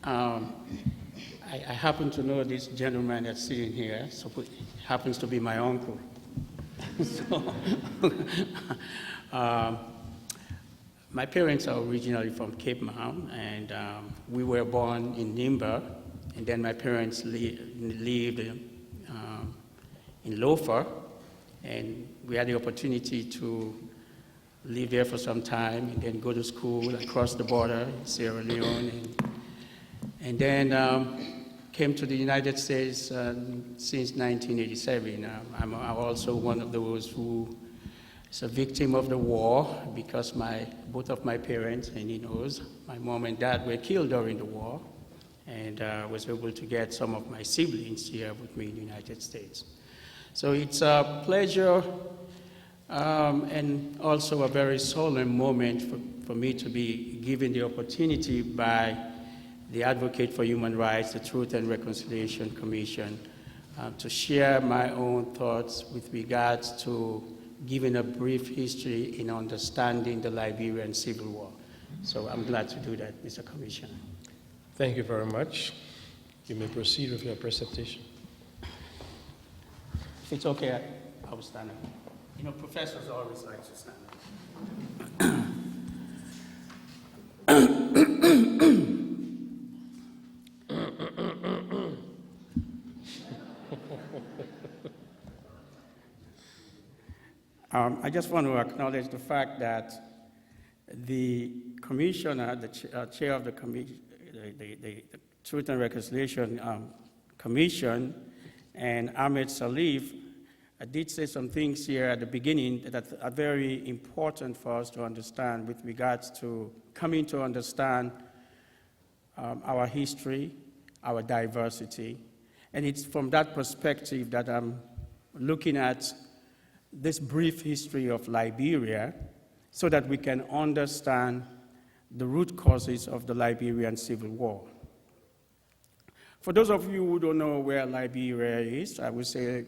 Um, I happen to know this gentleman that's sitting here, so it happens to be my uncle. So, my parents are originally from Cape Town, and we were born in Nimba, and then my parents lived in Lofa, and we had the opportunity to live there for some time, and then go to school across the border in Sierra Leone, and then came to the United States since 1987. I'm also one of those who is a victim of the war because both of my parents, and he knows, my mom and dad were killed during the war, and I was able to get some of my siblings here with me in the United States. So it's a pleasure and also a very solemn moment for me to be given the opportunity by the Advocate for Human Rights, the Truth and Reconciliation Commission, to share my own thoughts with regards to giving a brief history in understanding the Liberian Civil War. So I'm glad to do that, Mr. Commissioner. Thank you very much. You may proceed with your presentation. If it's okay, I will stand up. You know, professors always like to stand up. I just want to acknowledge the fact that the commissioner, the chair of the Truth and Reconciliation Commission, and Ahmed Salif, did say some things here at the beginning that are very important for us to understand with regards to coming to understand our history, our diversity. And it's from that perspective that I'm looking at this brief history of Liberia so that we can understand the root causes of the Liberian Civil War. For those of you who don't know where Liberia is, I would say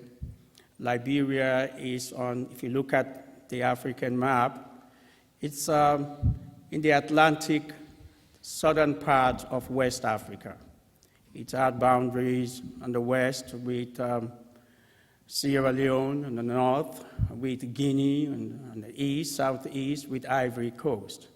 Liberia is on, if you look at the African map, it's in the Atlantic southern part of West Africa. It had boundaries on the west with Sierra Leone on the north, with Guinea on the east, southeast, with Ivory Coast.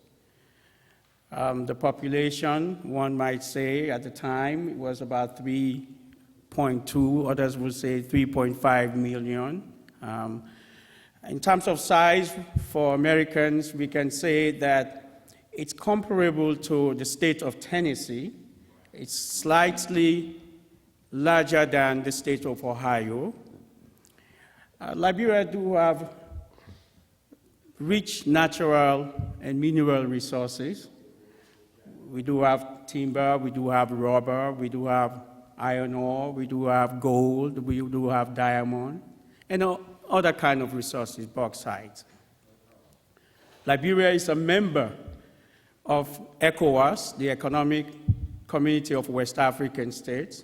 The population, one might say at the time, it was about 3.2, others would say 3.5 million. In terms of size, for Americans, we can say that it's comparable to the state of Tennessee. It's slightly larger than the state of Ohio. Liberia do have rich natural and mineral resources. We do have timber, we do have rubber, we do have iron ore, we do have gold, we do have diamond, and other kind of resources, bauxite. Liberia is a member of ECOWAS, the Economic Community of West African States.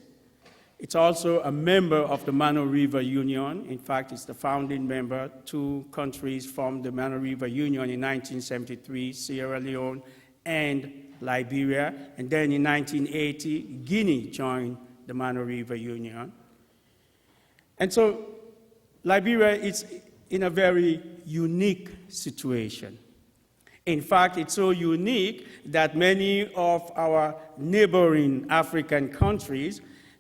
It's also a member of the Mano River Union. In fact, it's the founding member. 2 countries formed the Mano River Union in 1973, Sierra Leone and Liberia. And then in 1980, Guinea joined the Mano River Union. And so Liberia is in a very unique situation. In fact, it's so unique that many of our neighboring African countries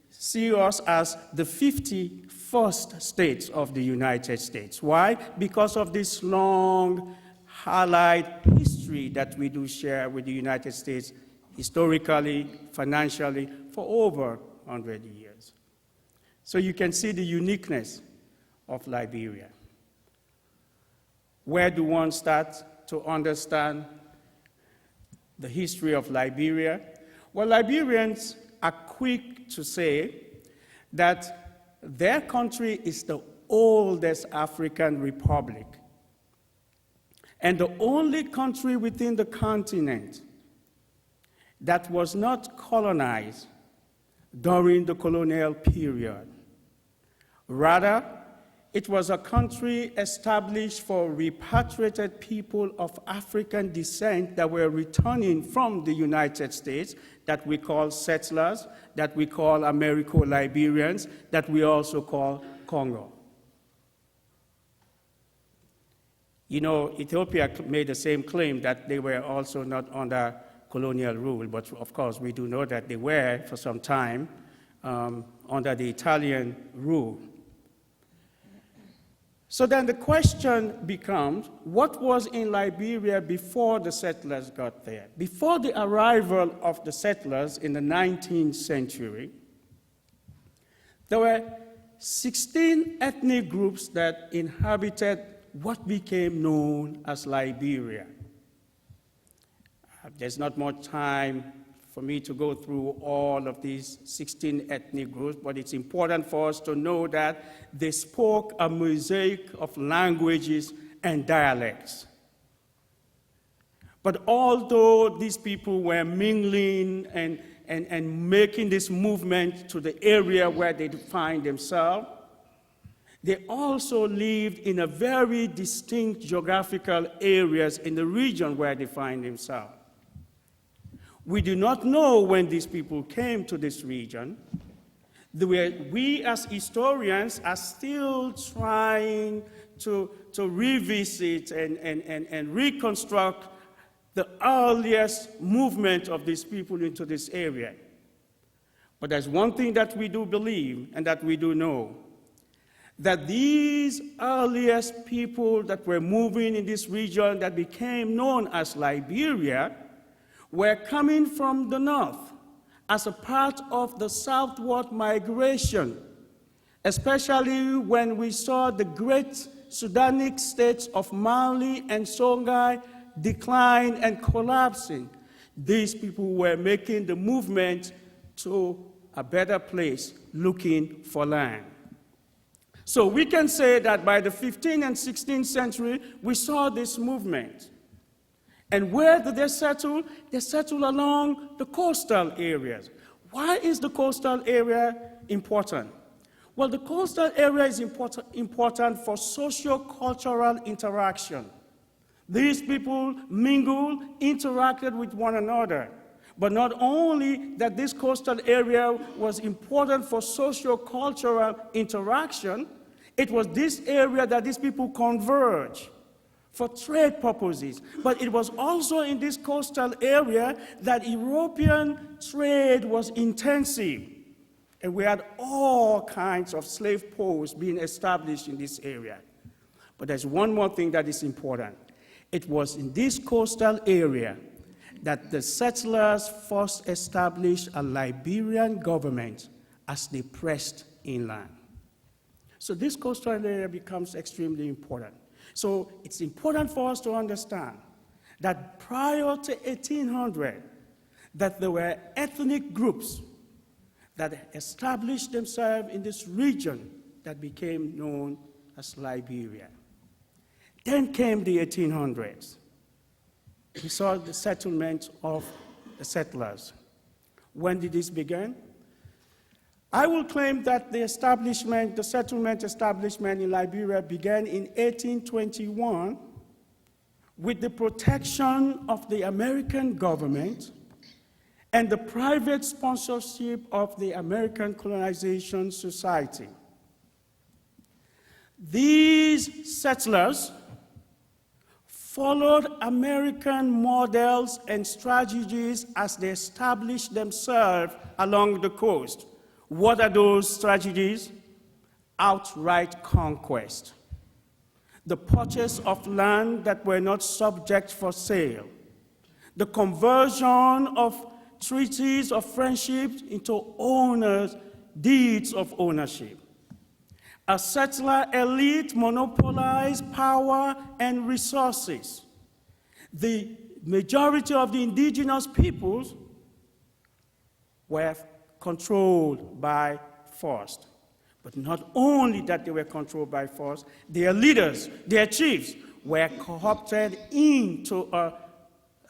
see us as the 51st states of the United States. Why? Because of this long, allied history that we do share with the United States, historically, financially, for over 100 years. So you can see the uniqueness of Liberia. Where do one start to understand the history of Liberia? Well, Liberians are quick to say that their country is the oldest African republic and the only country within the continent that was not colonized during the colonial period. Rather, It was a country established for repatriated people of African descent that were returning from the United States, that we call settlers, that we call Americo-Liberians, that we also call Congo. You know, Ethiopia made the same claim that they were also not under colonial rule, but of course we do know that they were for some time under the Italian rule. So then the question becomes, what was in Liberia before the settlers got there? Before the arrival of the settlers in the 19th century, there were 16 ethnic groups that inhabited what became known as Liberia. There's not much time for me to go through all of these 16 ethnic groups, but it's important for us to know that they spoke a mosaic of languages and dialects. But although these people were mingling and making this movement to the area where they find themselves, they also lived in a very distinct geographical areas in the region where they find themselves. We do not know when these people came to this region. We as historians are still trying to revisit and reconstruct the earliest movement of these people into this area. But there's one thing that we do believe and that we do know, that these earliest people that were moving in this region that became known as Liberia were coming from the north as a part of the southward migration, especially when we saw the great Sudanic states of Mali and Songhai decline and collapsing. These people were making the movement to a better place, looking for land. So we can say that by the 15th and 16th century, we saw this movement. And where did they settle? They settled along the coastal areas. Why is the coastal area important? Well, the coastal area is important for socio-cultural interaction. These people mingled, interacted with one another. But not only that this coastal area was important for socio-cultural interaction, it was this area that these people converged for trade purposes. But it was also in this coastal area that European trade was intensive. And we had all kinds of slave posts being established in this area. But there's one more thing that is important. It was in this coastal area that the settlers first established a Liberian government as they pressed inland. So this coastal area becomes extremely important. So it's important for us to understand that prior to 1800, that there were ethnic groups that established themselves in this region that became known as Liberia. Then came the 1800s. We saw the settlement of the settlers. When did this begin? I will claim that the settlement establishment in Liberia began in 1821 with the protection of the American government and the private sponsorship of the American Colonization Society. These settlers followed American models and strategies as they established themselves along the coast. What are those strategies? Outright conquest. The purchase of land that were not subject for sale. The conversion of treaties of friendship into deeds of ownership. A settler elite monopolized power and resources. The majority of the indigenous peoples were controlled by force. But not only that they were controlled by force, their leaders, their chiefs, were co-opted into a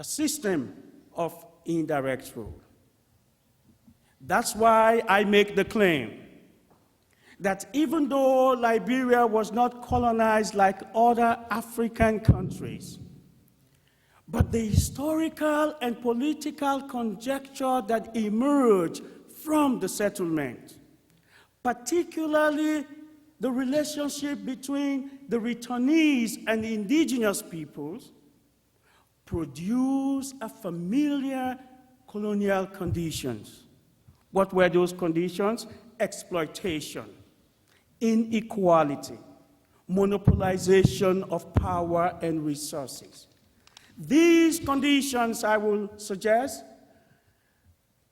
system of indirect rule. That's why I make the claim that even though Liberia was not colonized like other African countries, but the historical and political conjecture that emerged from the settlement, particularly the relationship between the returnees and the indigenous peoples, produced a familiar colonial conditions. What were those conditions? Exploitation, inequality, monopolization of power and resources. These conditions, I will suggest,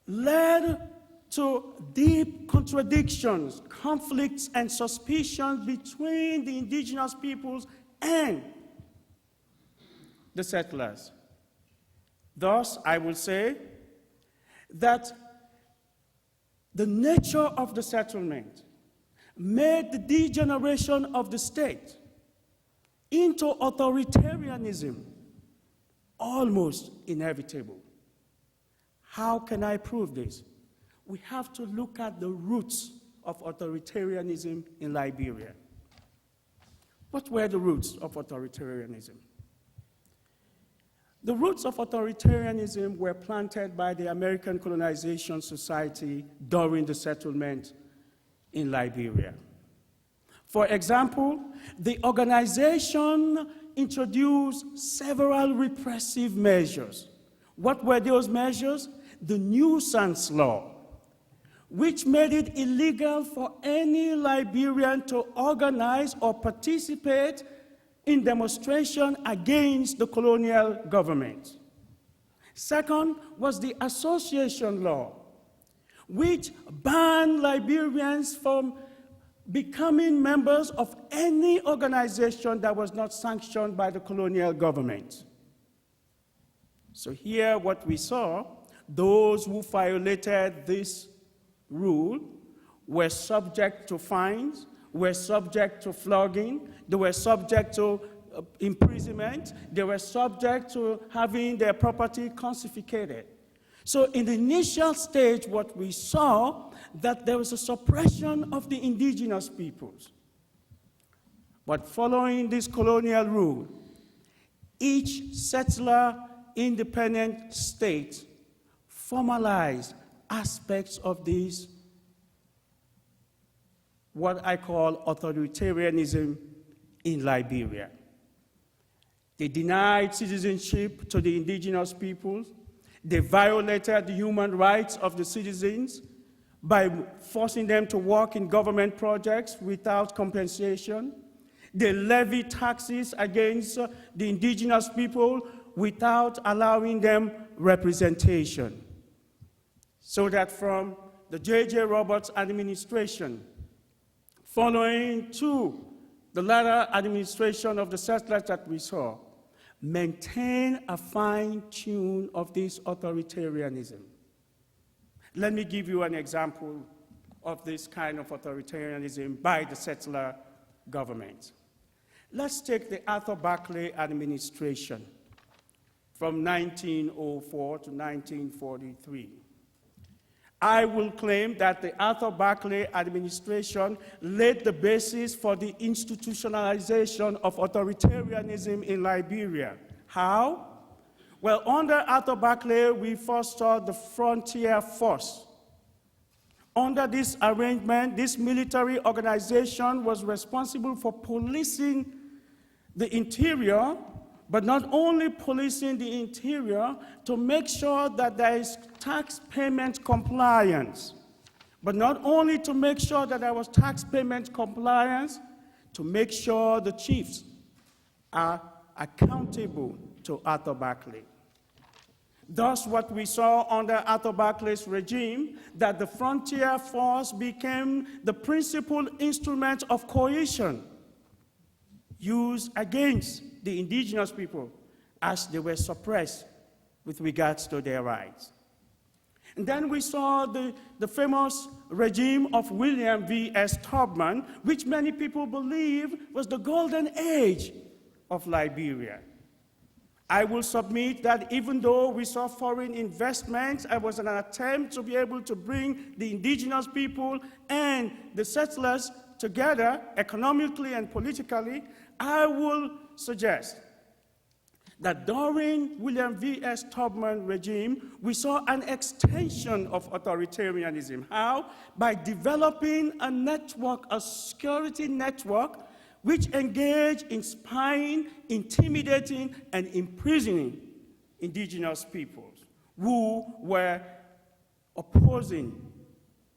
led to deep contradictions, conflicts, and suspicions between the indigenous peoples and the settlers. Thus, I will say that the nature of the settlement made the degeneration of the state into authoritarianism almost inevitable. How can I prove this? We have to look at the roots of authoritarianism in Liberia. What were the roots of authoritarianism? The roots of authoritarianism were planted by the American Colonization Society during the settlement in Liberia. For example, the organization introduced several repressive measures. What were those measures? The nuisance law, which made it illegal for any Liberian to organize or participate in demonstration against the colonial government. Second was the association law, which banned Liberians from becoming members of any organization that was not sanctioned by the colonial government. So here what we saw, those who violated this rule were subject to fines, were subject to flogging, they were subject to imprisonment, they were subject to having their property confiscated. So in the initial stage, what we saw, that there was a suppression of the indigenous peoples. But following this colonial rule, each settler independent state formalized aspects of this, what I call authoritarianism in Liberia. They denied citizenship to the indigenous peoples. They violated the human rights of the citizens by forcing them to work in government projects without compensation. They levied taxes against the indigenous people without allowing them representation. So that from the J.J. Roberts administration, following to the latter administration of the settlers that we saw, maintain a fine tune of this authoritarianism. Let me give you an example of this kind of authoritarianism by the settler government. Let's take the Arthur Barclay administration from 1904 to 1943. I will claim that the Arthur Barclay administration laid the basis for the institutionalization of authoritarianism in Liberia. How? Well, under Arthur Barclay, we first saw the frontier force. Under this arrangement, this military organization was responsible for policing the interior, but not only policing the interior to make sure that there is tax payment compliance, but not only to make sure that there was tax payment compliance, to make sure the chiefs are accountable to Arthur Barclay. Thus, what we saw under Arthur Barclay's regime, that the frontier force became the principal instrument of coercion used against the indigenous people as they were suppressed with regards to their rights. And then we saw the famous regime of William V.S. Tubman, which many people believe was the golden age of Liberia. I will submit that even though we saw foreign investment, it was an attempt to be able to bring the indigenous people and and the settlers together, economically and politically, I will suggest that during William V.S. Tubman regime, we saw an extension of authoritarianism. How? By developing a network, a security network, which engaged in spying, intimidating, and imprisoning indigenous peoples who were opposing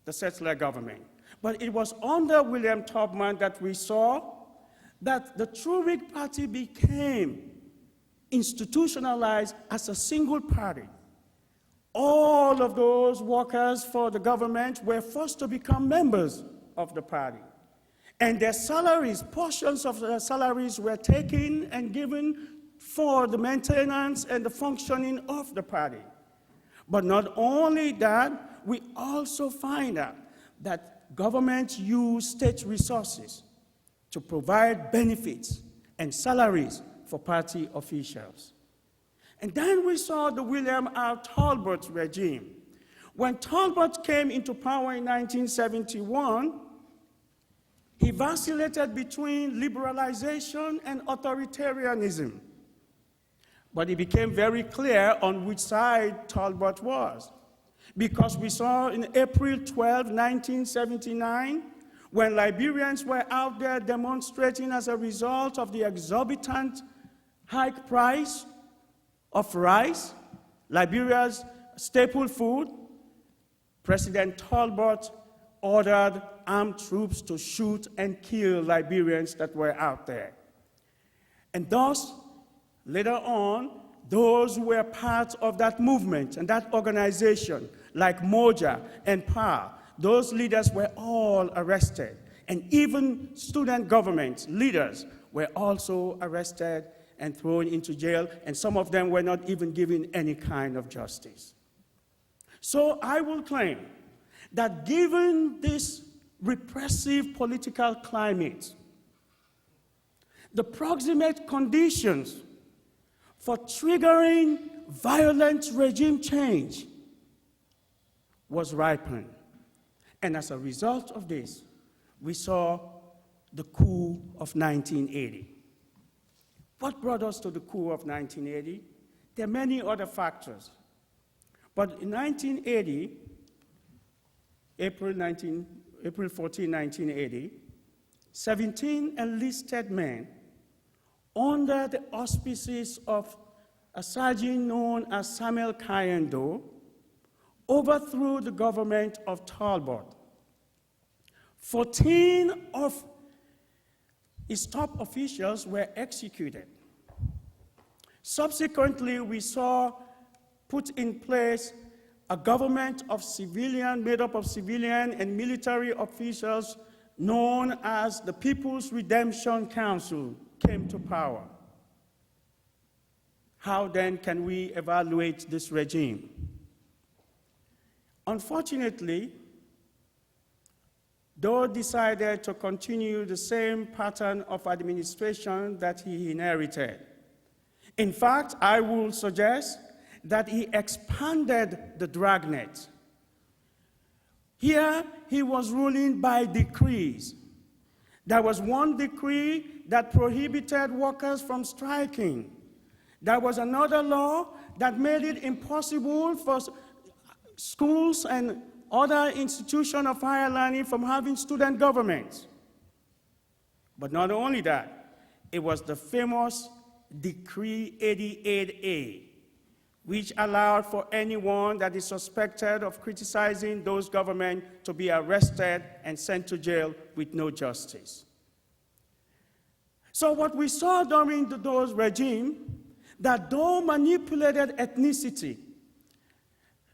the settler government. But it was under William Tubman that we saw that the True Whig Party became institutionalized as a single party. All of those workers for the government were forced to become members of the party. And their salaries, portions of their salaries were taken and given for the maintenance and the functioning of the party. But not only that, we also find out that government used state resources to provide benefits and salaries for party officials. And then we saw the William R. Talbot regime. When Talbot came into power in 1971, he vacillated between liberalization and authoritarianism. But it became very clear on which side Talbot was, because we saw in April 12, 1979, when Liberians were out there demonstrating as a result of the exorbitant high price of rice, Liberia's staple food, President Talbot ordered armed troops to shoot and kill Liberians that were out there. And thus, later on, those who were part of that movement and that organization, like Moja and Pa, those leaders were all arrested. And even student government leaders were also arrested and thrown into jail, and some of them were not even given any kind of justice. So I will claim that given this repressive political climate, the proximate conditions for triggering violent regime change was ripened. And as a result of this, we saw the coup of 1980. What brought us to the coup of 1980? There are many other factors. But in 1980, April 14, 1980, 17 enlisted men under the auspices of a sergeant known as Samuel Kayendo overthrew the government of Talbot. 14 of his top officials were executed. Subsequently, we saw put in place a government of civilian, made up of civilian and military officials known as the People's Redemption Council came to power. How then can we evaluate this regime? Unfortunately, Doe decided to continue the same pattern of administration that he inherited. In fact, I will suggest that he expanded the dragnet. Here, he was ruling by decrees. There was one decree that prohibited workers from striking. There was another law that made it impossible for schools and other institutions of higher learning from having student governments. But not only that, it was the famous Decree 88A, which allowed for anyone that is suspected of criticizing those governments to be arrested and sent to jail with no justice. So what we saw during the Doe's regime, that Doe manipulated ethnicity.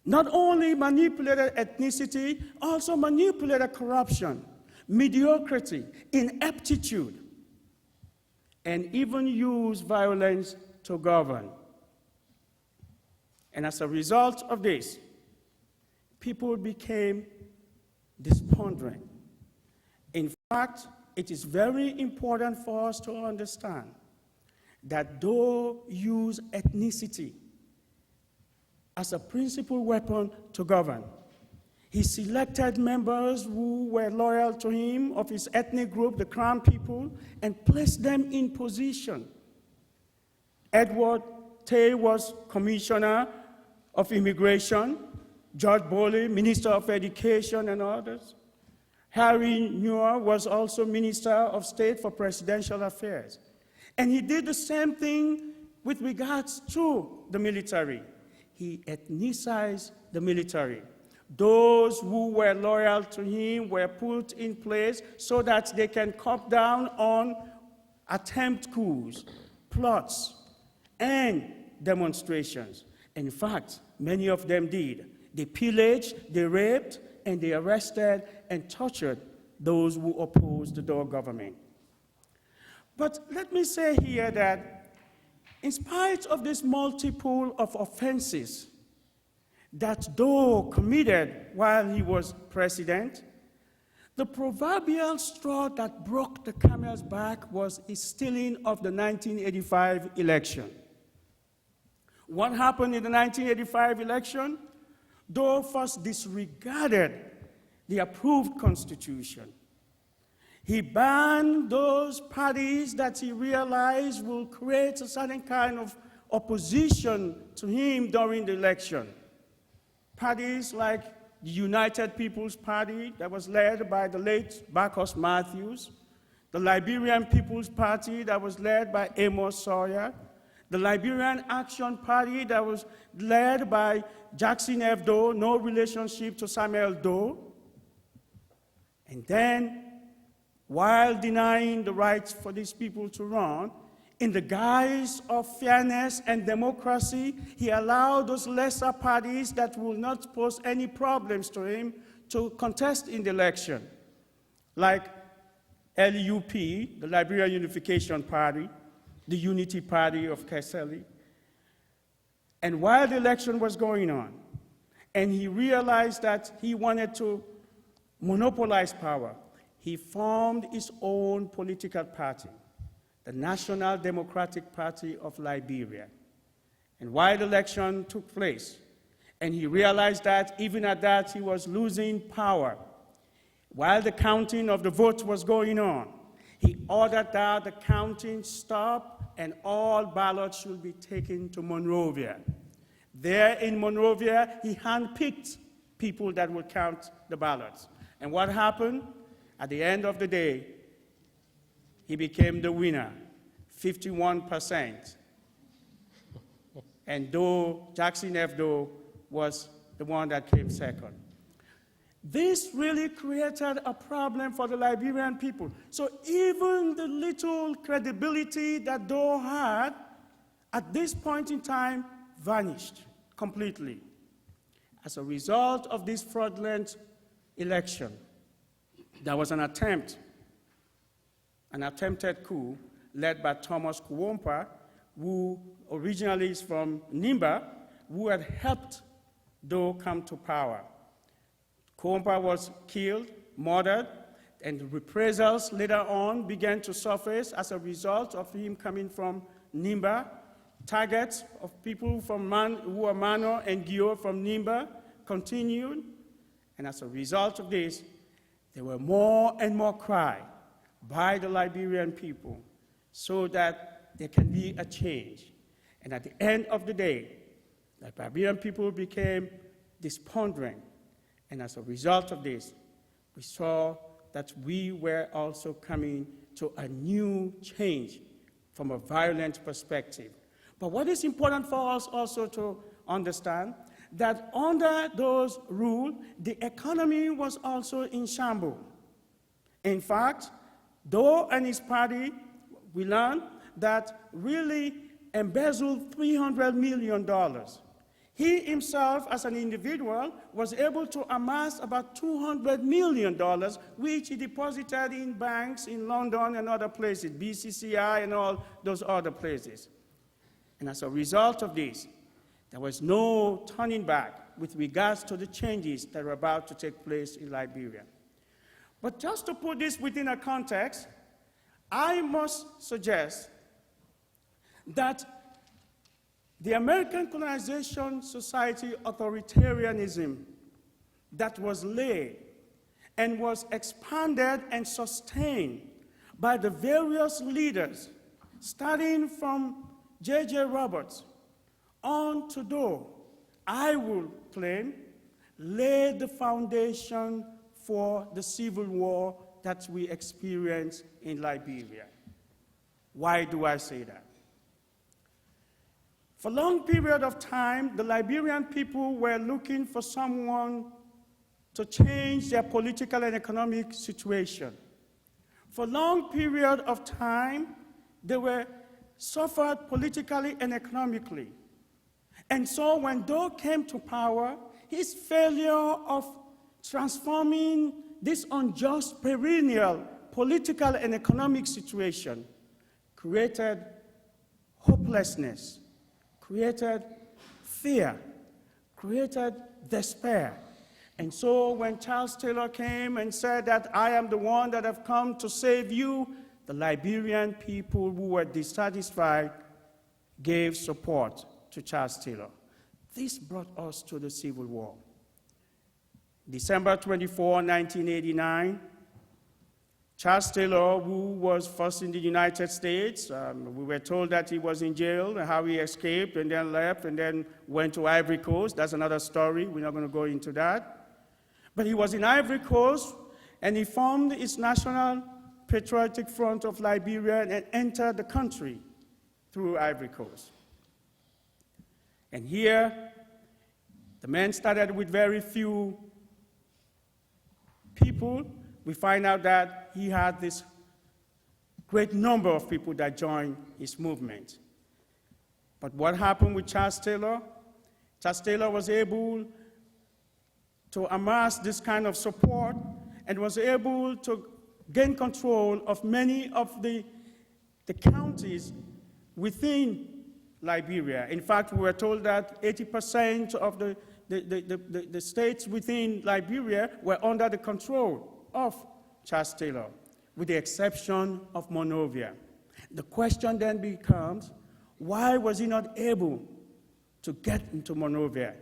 Not only manipulated ethnicity, also manipulated corruption, mediocrity, ineptitude, and even used violence to govern. And as a result of this, people became despondent. In fact, it is very important for us to understand that Doe used ethnicity as a principal weapon to govern. He selected members who were loyal to him of his ethnic group, the Crown people, and placed them in position. Edward Tay was Commissioner of Immigration, George Bowley, Minister of Education, and others. Harry Nuer was also Minister of State for Presidential Affairs. And he did the same thing with regards to the military. He ethnicized the military. Those who were loyal to him were put in place so that they can cut down on attempt coups, plots, and demonstrations. In fact, many of them did. They pillaged, they raped, and they arrested and tortured those who opposed the Dole government. But let me say here that in spite of this multiple of offenses that Dole committed while he was president, the proverbial straw that broke the camel's back was his stealing of the 1985 election. What happened in the 1985 election? Dole first disregarded the approved constitution. He banned those parties that he realized will create a certain kind of opposition to him during the election. Parties like the United People's Party that was led by the late Bacchus Matthews, the Liberian People's Party that was led by Amos Sawyer, the Liberian Action Party that was led by Jackson F. Doe, no relationship to Samuel Doe. And then, while denying the rights for these people to run, in the guise of fairness and democracy, he allowed those lesser parties that will not pose any problems to him to contest in the election, like LUP, the Liberia Unification Party, the Unity Party of Keseli. And while the election was going on, and he realized that he wanted to monopolize power, he formed his own political party, the National Democratic Party of Liberia. And while the election took place, and he realized that even at that he was losing power, while the counting of the votes was going on, he ordered that the counting stop and all ballots should be taken to Monrovia. There in Monrovia, he handpicked people that would count the ballots. And what happened? At the end of the day, he became the winner, 51%. And Doe, Jackson F. Doe, was the one that came second. This really created a problem for the Liberian people. So even the little credibility that Doe had at this point in time vanished completely. As a result of this fraudulent election, there was an attempted coup led by Thomas Kuompa, who originally is from Nimba, who had helped Doe come to power. Kuompa was killed, murdered, and reprisals later on began to surface as a result of him coming from Nimba. Targets of people from who are Mano and Gio from Nimba continued, and as a result of this, there were more and more cry by the Liberian people so that there can be a change. And at the end of the day, the Liberian people became despondent. And as a result of this, we saw that we were also coming to a new change from a violent perspective. But what is important for us also to understand, that under those rules, the economy was also in shambles. In fact, Doe and his party, we learned that really embezzled $300 million. He himself, as an individual, was able to amass about $200 million, which he deposited in banks in London and other places, BCCI and all those other places. And as a result of this, there was no turning back with regards to the changes that were about to take place in Liberia. But just to put this within a context, I must suggest that the American colonization society authoritarianism that was laid and was expanded and sustained by the various leaders, starting from J.J. Roberts on to Doe, I will claim, laid the foundation for the civil war that we experienced in Liberia. Why do I say that? For a long period of time, the Liberian people were looking for someone to change their political and economic situation. For a long period of time, they were suffered politically and economically. And so when Doe came to power, his failure of transforming this unjust perennial political and economic situation created hopelessness, created fear, created despair. And so when Charles Taylor came and said that I am the one that have come to save you, the Liberian people who were dissatisfied gave support to Charles Taylor. This brought us to the Civil War. December 24, 1989, Charles Taylor, who was first in the United States, we were told that he was in jail and how he escaped and then left and then went to Ivory Coast. That's another story. We're not going to go into that. But he was in Ivory Coast and he formed his National Patriotic Front of Liberia and entered the country through Ivory Coast. And here, the man started with very few people. We find out that he had this great number of people that joined his movement. But what happened with Charles Taylor? Charles Taylor was able to amass this kind of support and was able to gain control of many of the counties within Liberia. In fact, we were told that 80% of the states within Liberia were under the control of Charles Taylor, with the exception of Monrovia. The question then becomes, why was he not able to get into Monrovia?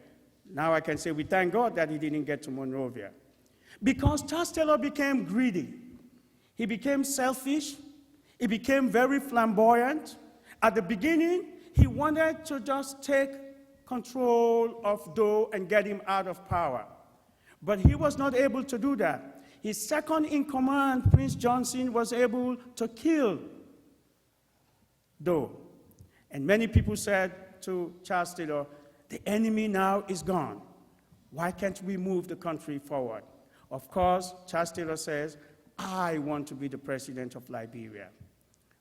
Now I can say we thank God that he didn't get to Monrovia. Because Charles Taylor became greedy. He became selfish. He became very flamboyant. At the beginning, he wanted to just take control of Doe and get him out of power. But he was not able to do that. His second in command, Prince Johnson, was able to kill Doe. And many people said to Charles Taylor, the enemy now is gone. Why can't we move the country forward? Of course, Charles Taylor says, I want to be the president of Liberia.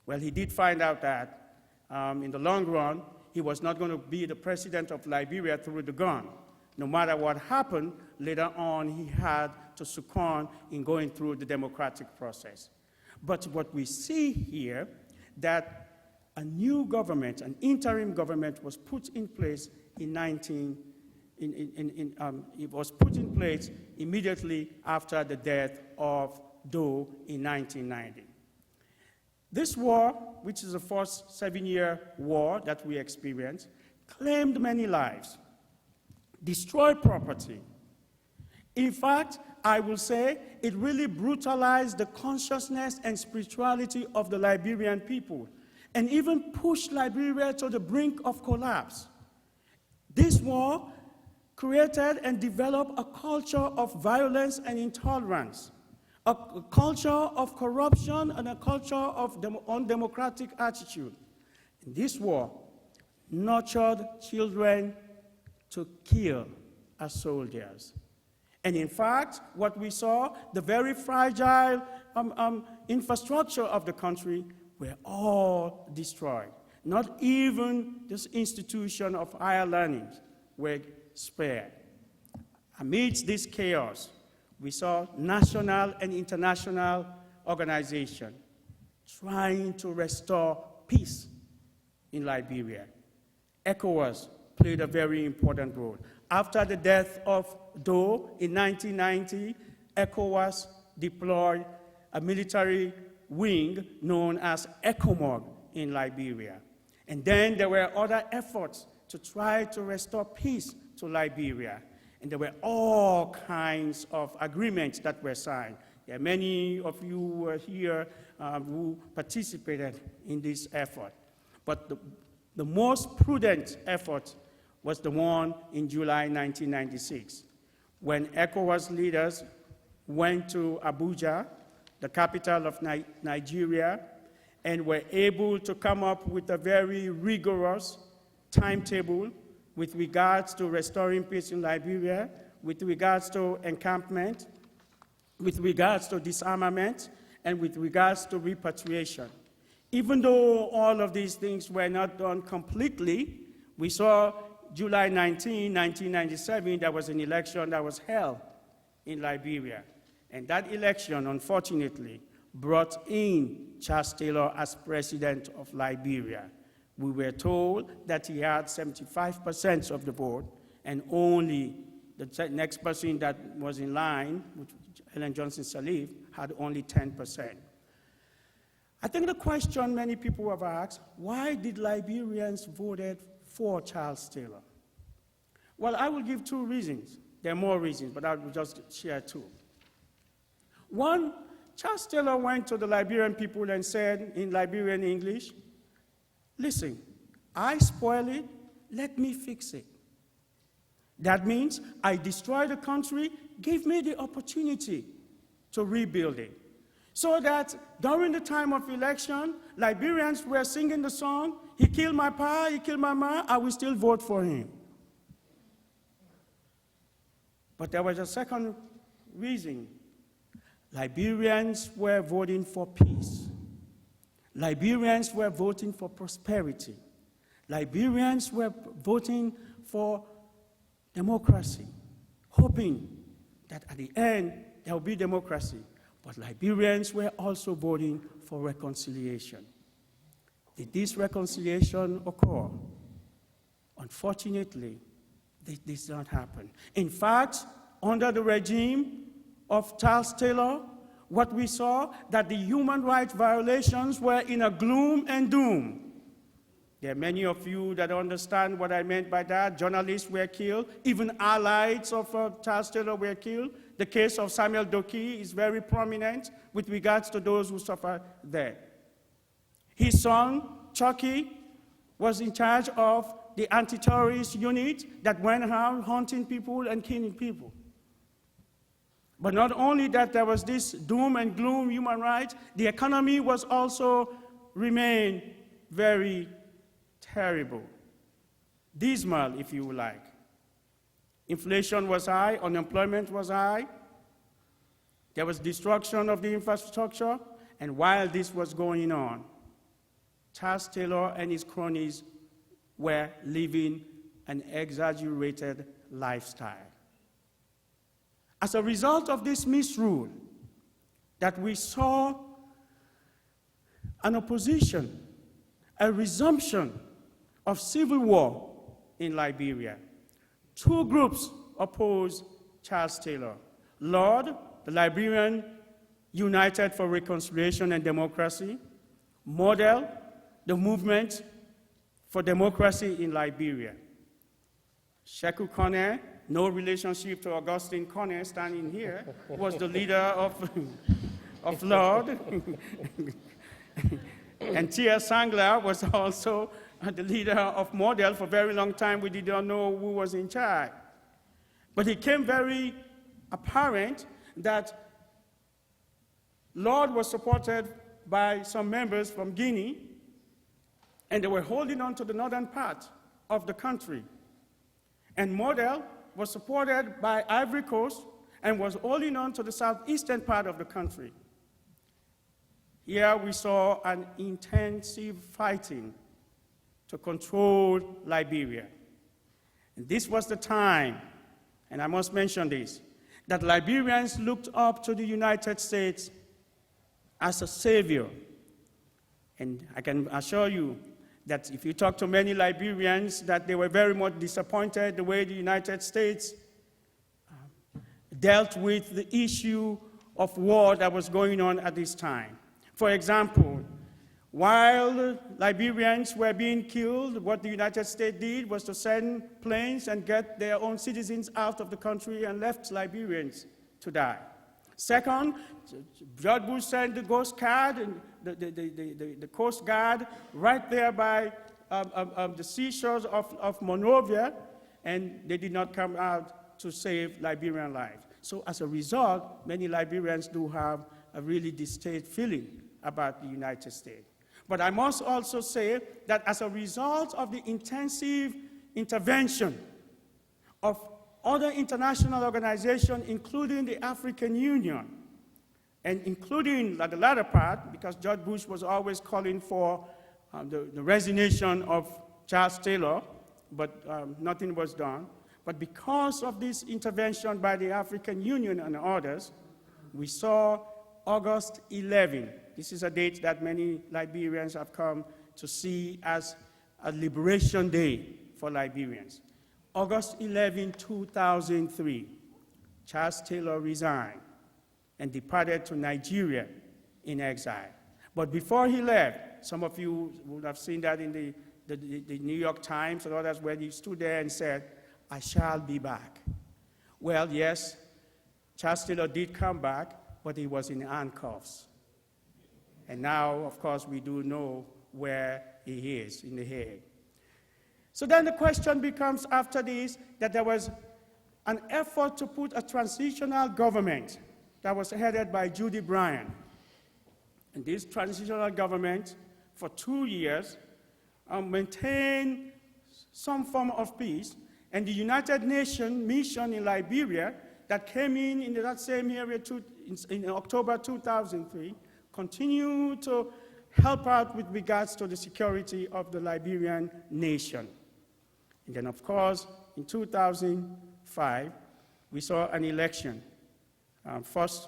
Well, he did find out that in the long run, he was not going to be the president of Liberia through the gun. No matter what happened, later on, he had to succumb in going through the democratic process. But what we see here, that a new government, an interim government, was put in place it was put in place immediately after the death of Doe in 1990. This war, which is the first 7-year war that we experienced, claimed many lives, destroyed property. In fact, I will say it really brutalized the consciousness and spirituality of the Liberian people and even pushed Liberia to the brink of collapse. This war created and developed a culture of violence and intolerance, a culture of corruption and a culture of undemocratic attitude. This war nurtured children to kill as soldiers. And in fact, what we saw, the very fragile infrastructure of the country were all destroyed. Not even this institution of higher learning were spared. Amidst this chaos, we saw national and international organizations trying to restore peace in Liberia. ECOWAS played a very important role. After the death of Doe in 1990, ECOWAS deployed a military wing known as ECOMOG in Liberia. And then there were other efforts to try to restore peace to Liberia. And there were all kinds of agreements that were signed. There are many of you who were here who participated in this effort. But the most prudent effort was the one in July 1996, when ECOWAS leaders went to Abuja, the capital of Nigeria, and were able to come up with a very rigorous timetable with regards to restoring peace in Liberia, with regards to encampment, with regards to disarmament, and with regards to repatriation. Even though all of these things were not done completely, we saw July 19, 1997, there was an election that was held in Liberia. And that election, unfortunately, brought in Charles Taylor as president of Liberia. We were told that he had 75% of the vote, and only the next person that was in line, which Ellen Johnson Sirleaf, had only 10%. I think the question many people have asked, why did Liberians vote for Charles Taylor? Well, I will give two reasons. There are more reasons, but I will just share two. One, Charles Taylor went to the Liberian people and said in Liberian English, listen, I spoil it, let me fix it. That means I destroy the country, give me the opportunity to rebuild it. So that during the time of election, Liberians were singing the song, he killed my pa, he killed my ma, I will still vote for him. But there was a second reason. Liberians were voting for peace. Liberians were voting for prosperity. Liberians were voting for democracy, hoping that at the end there will be democracy. But Liberians were also voting for reconciliation. Did this reconciliation occur? Unfortunately, this did not happen. In fact, under the regime of Charles Taylor, what we saw, that the human rights violations were in a gloom and doom. There are many of you that understand what I meant by that. Journalists were killed. Even allies of Charles Taylor were killed. The case of Samuel Doki is very prominent with regards to those who suffered there. His son, Chucky, was in charge of the anti-terrorist unit that went around hunting people and killing people. But not only that, there was this doom and gloom human rights, the economy was also remained very terrible, dismal, if you like. Inflation was high, unemployment was high, there was destruction of the infrastructure, and while this was going on, Charles Taylor and his cronies were living an exaggerated lifestyle. As a result of this misrule, that we saw an opposition, a resumption of civil war in Liberia. Two groups opposed Charles Taylor. LORD, the Liberian United for Reconciliation and Democracy. MODEL, the Movement for Democracy in Liberia. Sheku Konneh, no relationship to Augustine Konneh standing here, was the leader of LORD. And Tia Sangla was also the leader of MODEL. For a very long time, we did not know who was in charge. But it became very apparent that LORD was supported by some members from Guinea, and they were holding on to the northern part of the country. And MODEL was supported by Ivory Coast and was holding on to the southeastern part of the country. Here we saw an intensive fighting to control Liberia. And this was the time, and I must mention this, that Liberians looked up to the United States as a savior. And I can assure you that if you talk to many Liberians, that they were very much disappointed the way the United States dealt with the issue of war that was going on at this time. For example, While Liberians were being killed, what the United States did was to send planes and get their own citizens out of the country and left Liberians to die. Second, George Bush sent the Coast Guard, and the Coast Guard right there by the seashores of Monrovia, and they did not come out to save Liberian lives. So as a result, many Liberians do have a really distinct feeling about the United States. But I must also say that as a result of the intensive intervention of other international organizations, including the African Union, and including the latter part, because George Bush was always calling for the resignation of Charles Taylor, but nothing was done. But because of this intervention by the African Union and others, we saw August 11. This is a date that many Liberians have come to see as a liberation day for Liberians. August 11, 2003, Charles Taylor resigned and departed to Nigeria in exile. But before he left, some of you would have seen that in the New York Times and others, where he stood there and said, "I shall be back." Well, yes, Charles Taylor did come back, but he was in handcuffs. And now, of course, we do know where he is, in The Hague. So then the question becomes after this that there was an effort to put a transitional government that was headed by Judy Bryan. And this transitional government, for 2 years, maintained some form of peace. And the United Nations mission in Liberia that came in that same area in October 2003 continued to help out with regards to the security of the Liberian nation. And then, of course, in 2005, we saw an election. First,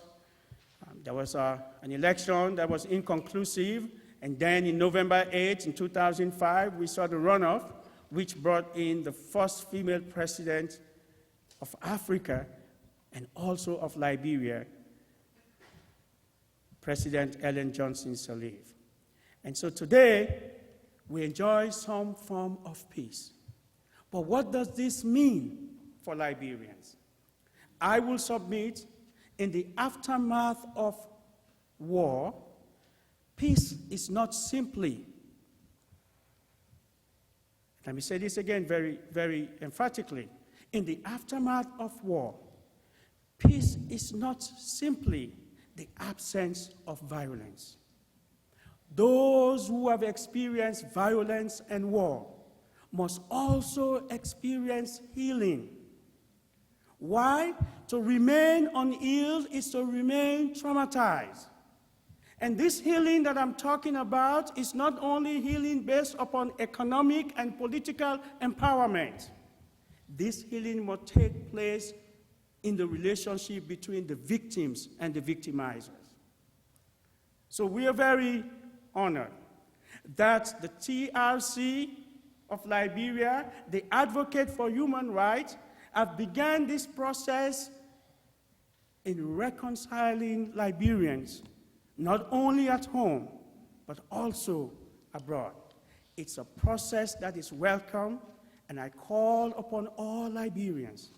there was an election that was inconclusive, and then in November 8, in 2005, we saw the runoff, which brought in the first female president of Africa and also of Liberia, President Ellen Johnson Sirleaf. And so today, we enjoy some form of peace. But what does this mean for Liberians? I will submit, in the aftermath of war, peace is not simply, let me say this again very, very emphatically, in the aftermath of war, peace is not simply the absence of violence. Those who have experienced violence and war must also experience healing. Why? To remain unhealed is to remain traumatized. And this healing that I'm talking about is not only healing based upon economic and political empowerment. This healing must take place in the relationship between the victims and the victimizers. So we are very honored that the TRC of Liberia, the Advocate for Human Rights, have begun this process in reconciling Liberians, not only at home, but also abroad. It's a process that is welcome, and I call upon all Liberians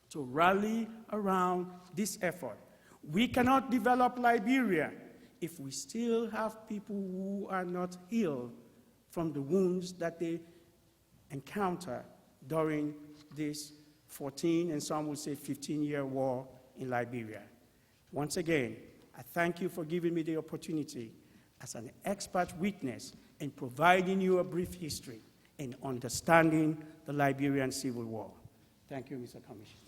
to rally around this effort. We cannot develop Liberia if we still have people who are not healed from the wounds that they encounter during this 14 and some would say 15-year war in Liberia. Once again, I thank you for giving me the opportunity as an expert witness in providing you a brief history in understanding the Liberian Civil War. Thank you, Mr. Commissioner.